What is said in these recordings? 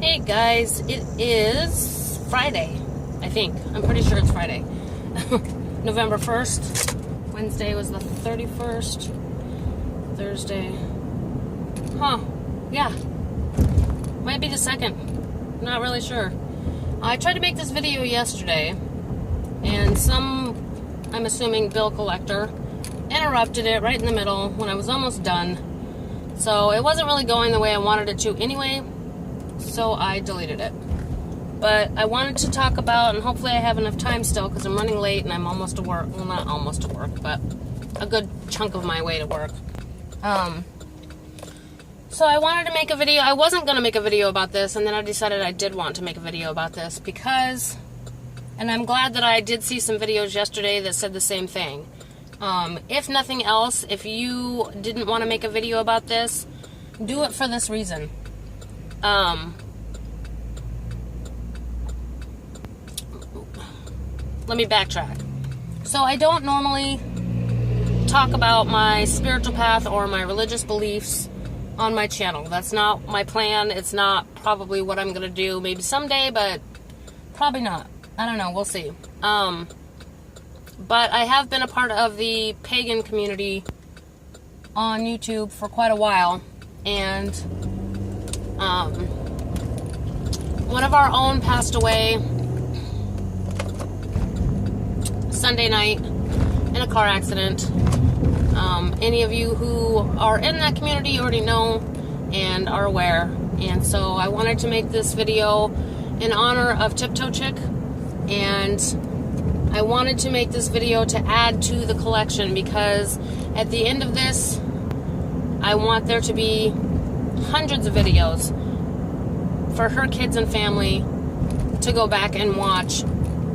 Hey guys, it is Friday, I think. I'm pretty sure it's Friday. November 1st. Wednesday was the 31st. Thursday. Huh. Yeah. Might be the 2nd. Not really sure. I tried to make this video yesterday, and I'm assuming bill collector, interrupted it right in the middle when I was almost done. So it wasn't really going the way I wanted it to anyway. So I deleted it. But I wanted to talk about, and hopefully I have enough time still because I'm running late and I'm almost to work. Well, not almost to work, but a good chunk of my way to work. So I wanted to make a video. I wasn't going to make a video about this, and then I decided I did want to make a video about this because, and I'm glad that I did see some videos yesterday that said the same thing. If nothing else, if you didn't want to make a video about this, do it for this reason. Let me backtrack. So I don't normally talk about my spiritual path or my religious beliefs on my channel. That's not my plan. It's not probably what I'm going to do. Maybe someday, but probably not. I don't know. We'll see. But I have been a part of the pagan community on YouTube for quite a while. And one of our own passed away Sunday night in a car accident. Any of you who are in that community already know and are aware. And so I wanted to make this video in honor of Tiptoe Chick. And I wanted to make this video to add to the collection because at the end of this, I want there to be hundreds of videos for her kids and family to go back and watch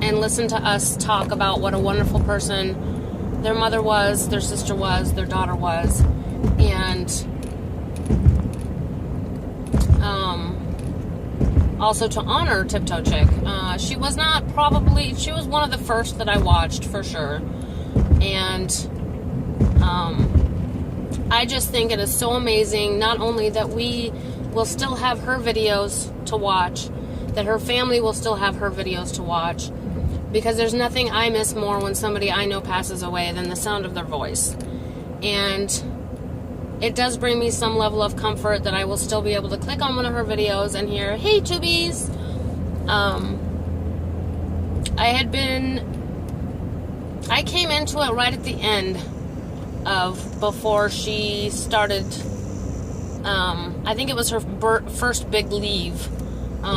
and listen to us talk about what a wonderful person their mother was, their sister was, their daughter was, and also to honor Tiptoe Chick. She was one of the first that I watched for sure, and I just think it is so amazing, not only that we will still have her videos to watch, that her family will still have her videos to watch, because there's nothing I miss more when somebody I know passes away than the sound of their voice. And it does bring me some level of comfort that I will still be able to click on one of her videos and hear, "Hey, Tubies!" I came into it right at the end of before she started, I think it was her first big leave,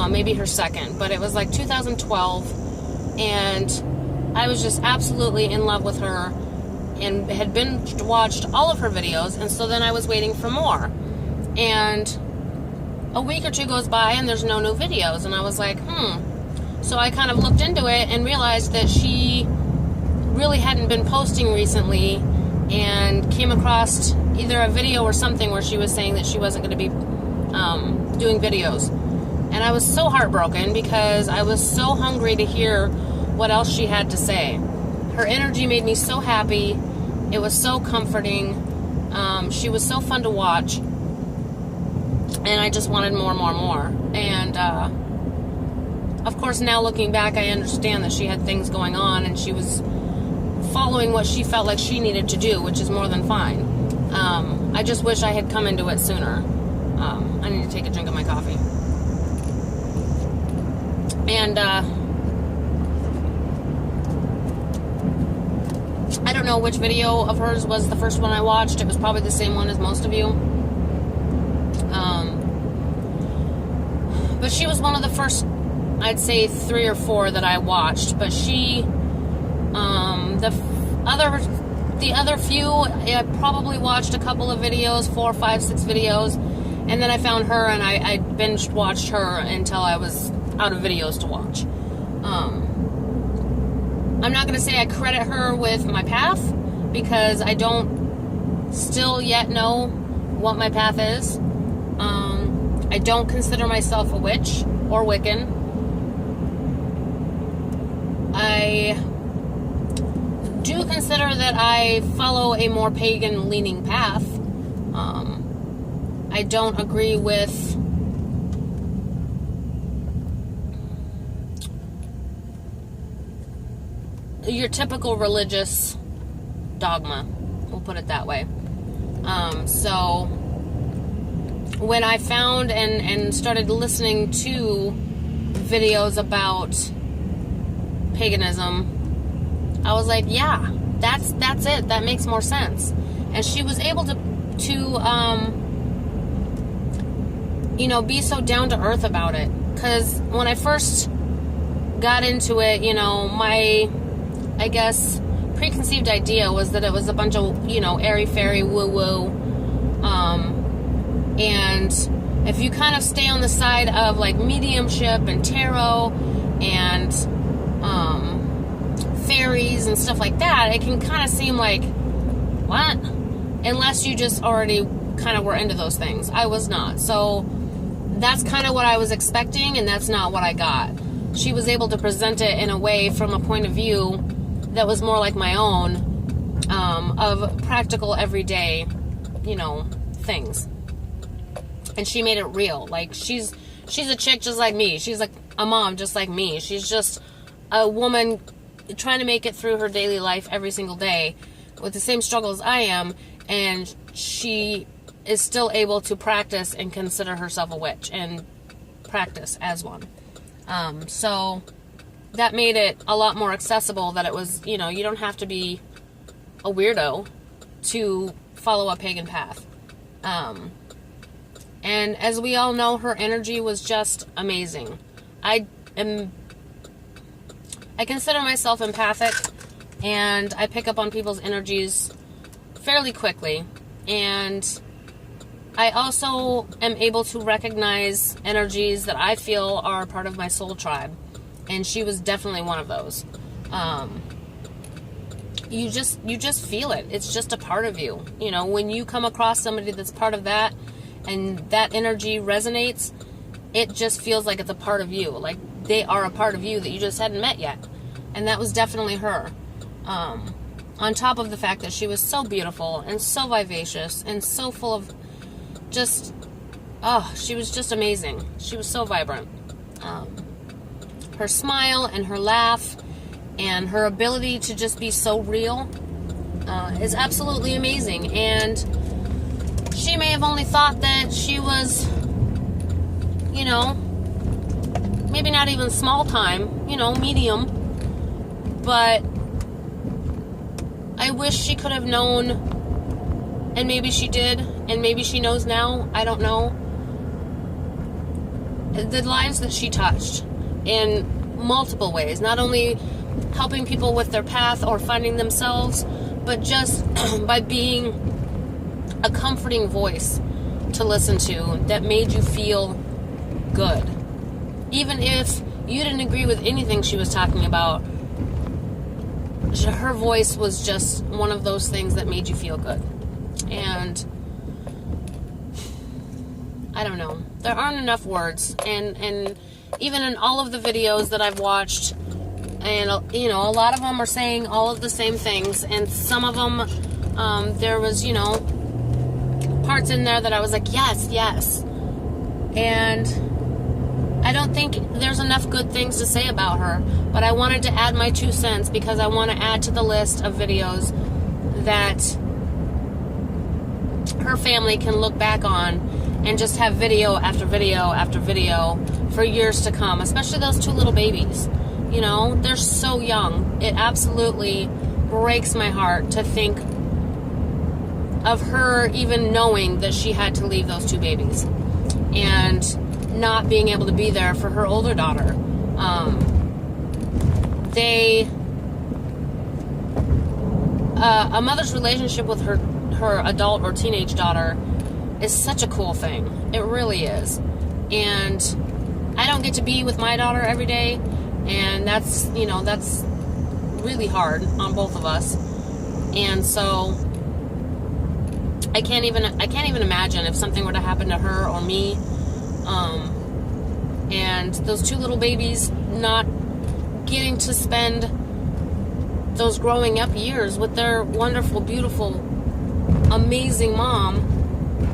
maybe her second, but it was like 2012, and I was just absolutely in love with her and had watched all of her videos, and so then I was waiting for more, and a week or two goes by and there's no new videos, and I was like, so I kind of looked into it and realized that she really hadn't been posting recently, and came across either a video or something where she was saying that she wasn't going to be doing videos. And I was so heartbroken because I was so hungry to hear what else she had to say. Her energy made me so happy. It was so comforting. She was so fun to watch. And I just wanted more and more and more. And of course, now looking back, I understand that she had things going on and she was following what she felt like she needed to do, which is more than fine. I just wish I had come into it sooner. I need to take a drink of my coffee. And I don't know which video of hers was the first one I watched. It was probably the same one as most of you. But she was one of the first, I'd say 3 or 4 that I watched. But she, the other few, I probably watched a couple of videos, 4, 5, 6 videos, and then I found her and I binge watched her until I was out of videos to watch. I'm not going to say I credit her with my path, because I don't still yet know what my path is. I don't consider myself a witch or Wiccan. I do consider that I follow a more pagan-leaning path. I don't agree with your typical religious dogma. We'll put it that way. So when I found and started listening to videos about paganism, I was like, yeah, that's it. That makes more sense. And she was able to be so down to earth about it. Because when I first got into it, my, I guess, preconceived idea was that it was a bunch of, airy-fairy woo-woo. And if you kind of stay on the side of, like, mediumship and tarot and fairies and stuff like that, it can kind of seem like, what? Unless you just already kind of were into those things. I was not. So that's kind of what I was expecting, and that's not what I got. She was able to present it in a way from a point of view that was more like my own, of practical, everyday, things. And she made it real. Like, she's a chick just like me. She's like a mom just like me. She's just a woman trying to make it through her daily life every single day with the same struggles I am, and she is still able to practice and consider herself a witch and practice as one. So that made it a lot more accessible, that it was, you don't have to be a weirdo to follow a pagan path. And as we all know, her energy was just amazing. I consider myself empathic, and I pick up on people's energies fairly quickly. And I also am able to recognize energies that I feel are part of my soul tribe. And she was definitely one of those. You just feel it. It's just a part of you. When you come across somebody that's part of that, and that energy resonates, it just feels like it's a part of you. Like they are a part of you that you just hadn't met yet. And that was definitely her. On top of the fact that she was so beautiful and so vivacious and so full of just, she was just amazing. She was so vibrant. Her smile and her laugh and her ability to just be so real is absolutely amazing. And she may have only thought that she was, maybe not even small time, medium. But I wish she could have known, and maybe she did, and maybe she knows now, I don't know, the lives that she touched in multiple ways. Not only helping people with their path or finding themselves, but just by being a comforting voice to listen to that made you feel good. Even if you didn't agree with anything she was talking about, her voice was just one of those things that made you feel good. And I don't know. There aren't enough words. And even in all of the videos that I've watched, and a lot of them are saying all of the same things, and some of them there was parts in there that I was like, yes, and I don't think there's enough good things to say about her, but I wanted to add my 2 cents because I want to add to the list of videos that her family can look back on and just have video after video after video for years to come, especially those 2 little babies. They're so young. It absolutely breaks my heart to think of her even knowing that she had to leave those 2 babies and not being able to be there for her older daughter. A mother's relationship with her adult or teenage daughter is such a cool thing. It really is. And I don't get to be with my daughter every day, and that's really hard on both of us. And so I can't even imagine if something were to happen to her or me. And those 2 little babies not getting to spend those growing up years with their wonderful, beautiful, amazing mom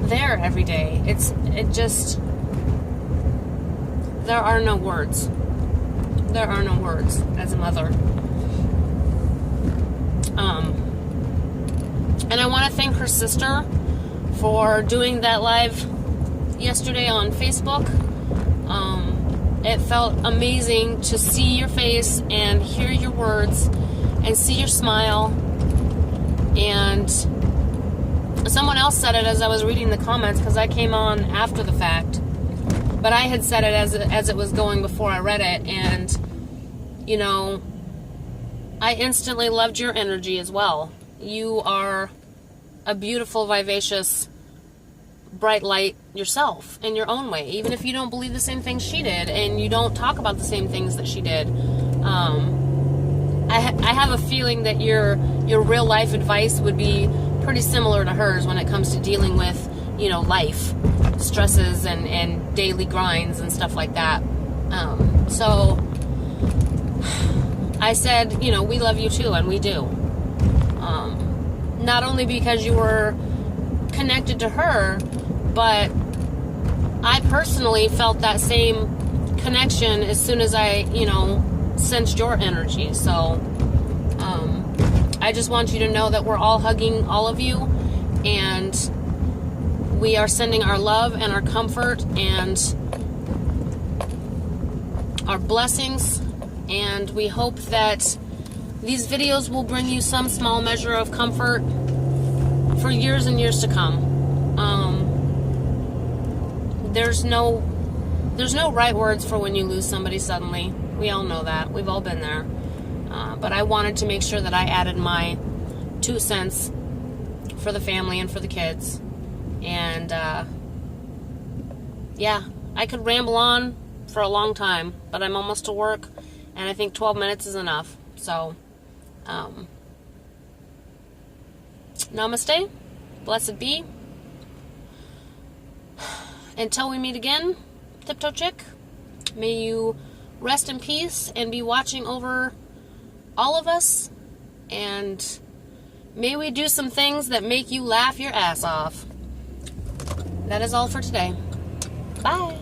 there every day. There are no words. There are no words as a mother. And I want to thank her sister for doing that live yesterday on Facebook. It felt amazing to see your face and hear your words and see your smile. And someone else said it as I was reading the comments, because I came on after the fact. But I had said it as it was going before I read it. And, you know, I instantly loved your energy as well. You are a beautiful, vivacious, bright light yourself in your own way, even if you don't believe the same things she did and you don't talk about the same things that she did. I have a feeling that your real life advice would be pretty similar to hers when it comes to dealing with, you know, life stresses and daily grinds and stuff like that. So I said, you know, we love you too, and we do. Not only because you were connected to her, but I personally felt that same connection as soon as I, you know, sensed your energy. So I just want you to know that we're all hugging all of you, and we are sending our love and our comfort and our blessings, and we hope that these videos will bring you some small measure of comfort for years and years to come. There's no right words for when you lose somebody suddenly. We all know that. We've all been there. But I wanted to make sure that I added my 2 cents for the family and for the kids. And, yeah, I could ramble on for a long time, but I'm almost to work, and I think 12 minutes is enough. So, namaste. Blessed be. Until we meet again, Tiptoe Chick, may you rest in peace and be watching over all of us, and may we do some things that make you laugh your ass off. That is all for today. Bye.